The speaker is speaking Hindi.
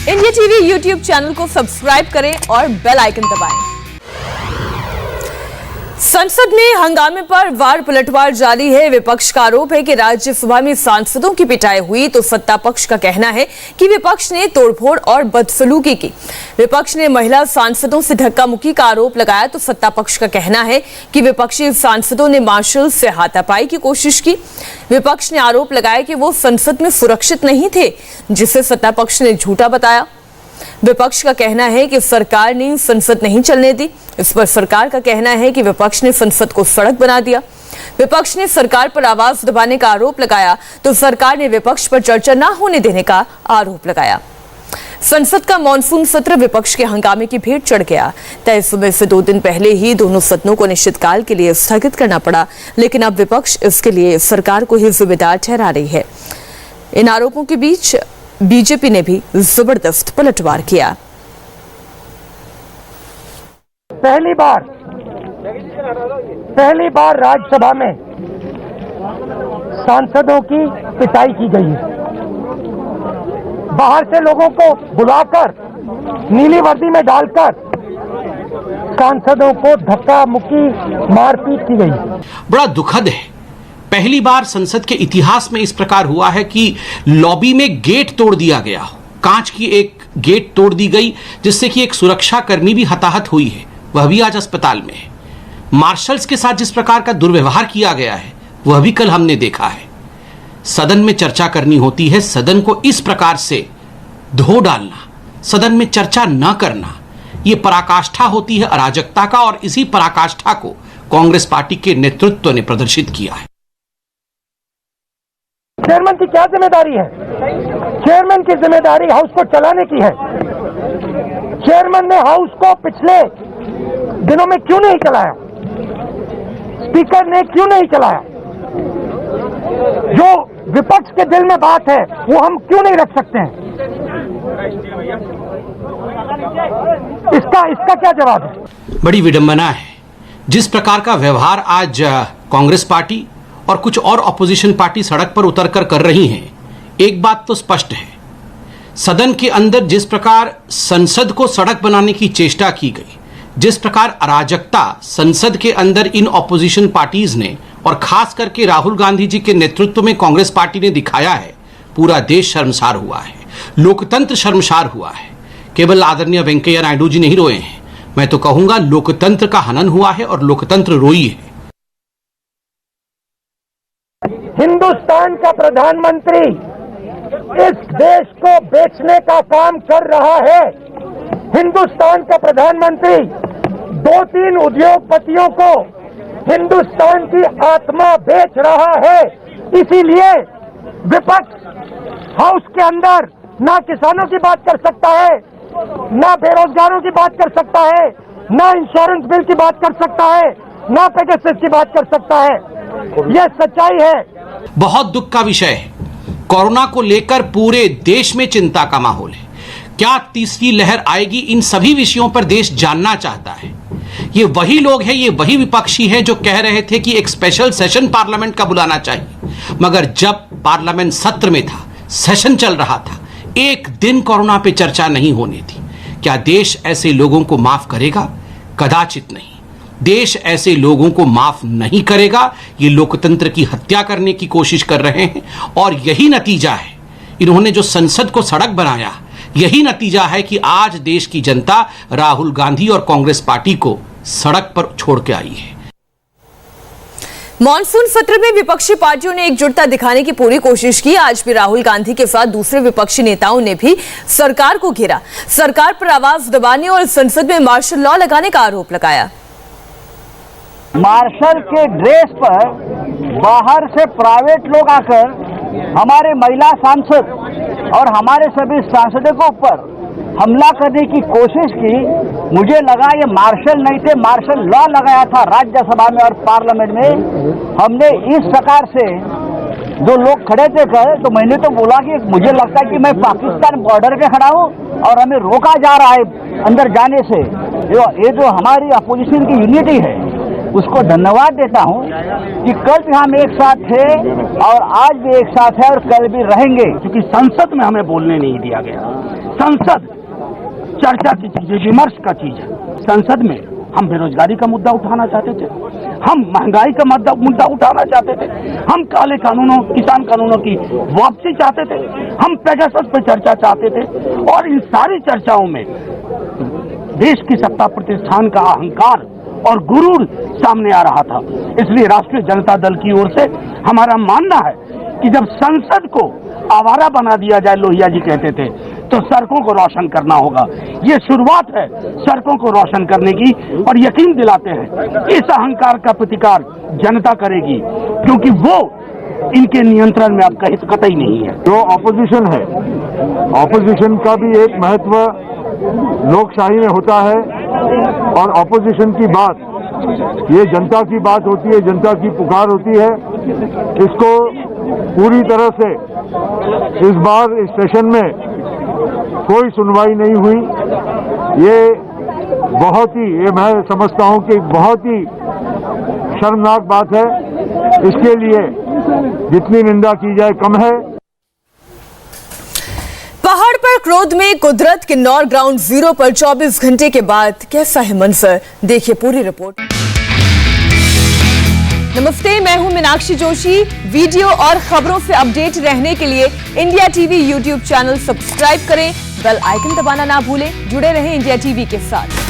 इंडिया टीवी यूट्यूब चैनल को सब्सक्राइब करें और बेल आइकन दबाएं। संसद में हंगामे पर वार पलटवार जारी है। विपक्ष का आरोप है कि राज्यसभा में सांसदों की पिटाई हुई तो सत्ता पक्ष का कहना है कि विपक्ष ने तोड़फोड़ और बदसलूकी की। विपक्ष ने महिला सांसदों से धक्का मुक्की का आरोप लगाया तो सत्ता पक्ष का कहना है कि विपक्षी सांसदों ने मार्शल से हाथापाई की कोशिश की। विपक्ष ने आरोप लगाया कि वो संसद में सुरक्षित नहीं थे, जिसे सत्ता पक्ष ने झूठा बताया। विपक्ष का कहना है कि सरकार ने संसद नहीं चलने दी। इस पर सरकार का कहना है कि विपक्ष ने संसद को सड़क बना दिया। विपक्ष ने सरकार पर आवाज दबाने का आरोप लगाया तो सरकार ने विपक्ष पर चर्चा न होने देने का आरोप लगाया। संसद का मॉनसून सत्र विपक्ष के हंगामे की भेंट चढ़ गया। तय समय से 2 दिन पहले ही दोनों सदनों को अनिश्चितकाल के लिए स्थगित करना पड़ा, लेकिन अब विपक्ष इसके लिए सरकार को ही जिम्मेदार ठहरा रही है। इन आरोपों के बीच बीजेपी ने भी जबरदस्त पलटवार किया। पहली बार राज्यसभा में सांसदों की पिटाई की गई है। बाहर से लोगों को बुलाकर नीली वर्दी में डालकर सांसदों को धक्का मुक्की मारपीट की गई। बड़ा दुखद है। पहली बार संसद के इतिहास में इस प्रकार हुआ है कि लॉबी में गेट तोड़ दिया गया हो। कांच की एक गेट तोड़ दी गई जिससे कि एक सुरक्षा कर्मी भी हताहत हुई है, वह भी आज अस्पताल में है। मार्शल्स के साथ जिस प्रकार का दुर्व्यवहार किया गया है वह भी कल हमने देखा है। सदन में चर्चा करनी होती है, सदन को इस प्रकार से धो डालना, सदन में चर्चा न करना, यह पराकाष्ठा होती है अराजकता का, और इसी पराकाष्ठा को कांग्रेस पार्टी के नेतृत्व ने प्रदर्शित किया है। चेयरमैन की क्या जिम्मेदारी है? चेयरमैन की जिम्मेदारी हाउस को चलाने की है। चेयरमैन ने हाउस को पिछले दिनों में क्यों नहीं चलाया? स्पीकर ने क्यों नहीं चलाया? जो विपक्ष के दिल में बात है वो हम क्यों नहीं रख सकते हैं? इसका क्या जवाब है? बड़ी विडंबना है जिस प्रकार का व्यवहार आज कांग्रेस पार्टी और कुछ और ऑपोजिशन पार्टी सड़क पर उतरकर कर रही हैं। एक बात तो स्पष्ट है, सदन के अंदर जिस प्रकार संसद को सड़क बनाने की चेष्टा की गई, जिस प्रकार अराजकता संसद के अंदर इन ऑपोजिशन पार्टीज ने और खास करके राहुल गांधी जी के नेतृत्व में कांग्रेस पार्टी ने दिखाया है, पूरा देश शर्मसार हुआ है, लोकतंत्र शर्मसार हुआ है। केवल आदरणीय वेंकैया नायडू जी नहीं रोए हैं, मैं तो कहूंगा लोकतंत्र का हनन हुआ है और लोकतंत्र रोई है। हिंदुस्तान का प्रधानमंत्री इस देश को बेचने का काम कर रहा है। हिंदुस्तान का प्रधानमंत्री 2-3 उद्योगपतियों को हिंदुस्तान की आत्मा बेच रहा है। इसीलिए विपक्ष हाउस के अंदर ना किसानों की बात कर सकता है, ना बेरोजगारों की बात कर सकता है, ना इंश्योरेंस बिल की बात कर सकता है, ना पेगासस की बात कर सकता है। यह सच्चाई है। बहुत दुख का विषय है, कोरोना को लेकर पूरे देश में चिंता का माहौल है। क्या तीसरी लहर आएगी? इन सभी विषयों पर देश जानना चाहता है। ये वही लोग हैं, ये वही विपक्षी हैं जो कह रहे थे कि एक स्पेशल सेशन पार्लियामेंट का बुलाना चाहिए, मगर जब पार्लियामेंट सत्र में था, सेशन चल रहा था, एक दिन कोरोना पे चर्चा नहीं होनी थी। क्या देश ऐसे लोगों को माफ करेगा? कदाचित नहीं। देश ऐसे लोगों को माफ नहीं करेगा। ये लोकतंत्र की हत्या करने की कोशिश कर रहे हैं और यही नतीजा है। इन्होंने जो संसद को सड़क बनाया, यही नतीजा है कि आज देश की जनता राहुल गांधी और कांग्रेस पार्टी को सड़क पर छोड़ के आई है। मॉनसून सत्र में विपक्षी पार्टियों ने एकजुटता दिखाने की पूरी कोशिश की। आज भी राहुल गांधी के साथ दूसरे विपक्षी नेताओं ने भी सरकार को घेरा, सरकार पर आवाज दबाने और संसद में मार्शल लॉ लगाने का आरोप लगाया। मार्शल के ड्रेस पर बाहर से प्राइवेट लोग आकर हमारे महिला सांसद और हमारे सभी सांसदों के ऊपर हमला करने की कोशिश की। मुझे लगा ये मार्शल नहीं थे, मार्शल लॉ लगाया था राज्यसभा में और पार्लियामेंट में। हमने इस प्रकार से जो लोग खड़े थे तो मैंने तो बोला कि मुझे लगता है कि मैं पाकिस्तान बॉर्डर पे खड़ा हूँ और हमें रोका जा रहा है अंदर जाने से। ये जो हमारी अपोजिशन की यूनिटी है, उसको धन्यवाद देता हूं कि कल भी हम एक साथ थे और आज भी एक साथ है और कल भी रहेंगे। क्योंकि संसद में हमें बोलने नहीं दिया गया। संसद चर्चा की चीज है, विमर्श का चीज है। संसद में हम बेरोजगारी का मुद्दा उठाना चाहते थे, हम महंगाई का मुद्दा उठाना चाहते थे, हम काले कानूनों, किसान कानूनों की वापसी चाहते थे, हम पेगासस पर चर्चा चाहते थे। और इन सारी चर्चाओं में देश की सत्ता प्रतिष्ठान का अहंकार और गुरूर सामने आ रहा था। इसलिए राष्ट्रीय जनता दल की ओर से हमारा मानना है कि जब संसद को आवारा बना दिया जाए, लोहिया जी कहते थे, तो सड़कों को रोशन करना होगा। ये शुरुआत है सड़कों को रोशन करने की, और यकीन दिलाते हैं इस अहंकार का प्रतिकार जनता करेगी, क्योंकि वो इनके नियंत्रण में अब कतई नहीं है। जो ऑपोजिशन है, ऑपोजिशन का भी एक महत्व लोकशाही में होता है, और ऑपोजिशन की बात ये जनता की बात होती है, जनता की पुकार होती है। इसको पूरी तरह से इस बार इस सेशन में कोई सुनवाई नहीं हुई। ये मैं समझता हूं कि बहुत ही शर्मनाक बात है। इसके लिए जितनी निंदा की जाए कम है। पहाड़ पर क्रोध में कुदरत किन्नौर ग्राउंड जीरो पर 24 घंटे के बाद कैसा है मंजर, देखिए पूरी रिपोर्ट। नमस्ते, मैं हूं मीनाक्षी जोशी। वीडियो और खबरों से अपडेट रहने के लिए India TV YouTube channel subscribe करें, बेल आइकन दबाना ना भूलें। जुड़े रहें इंडिया टीवी के साथ।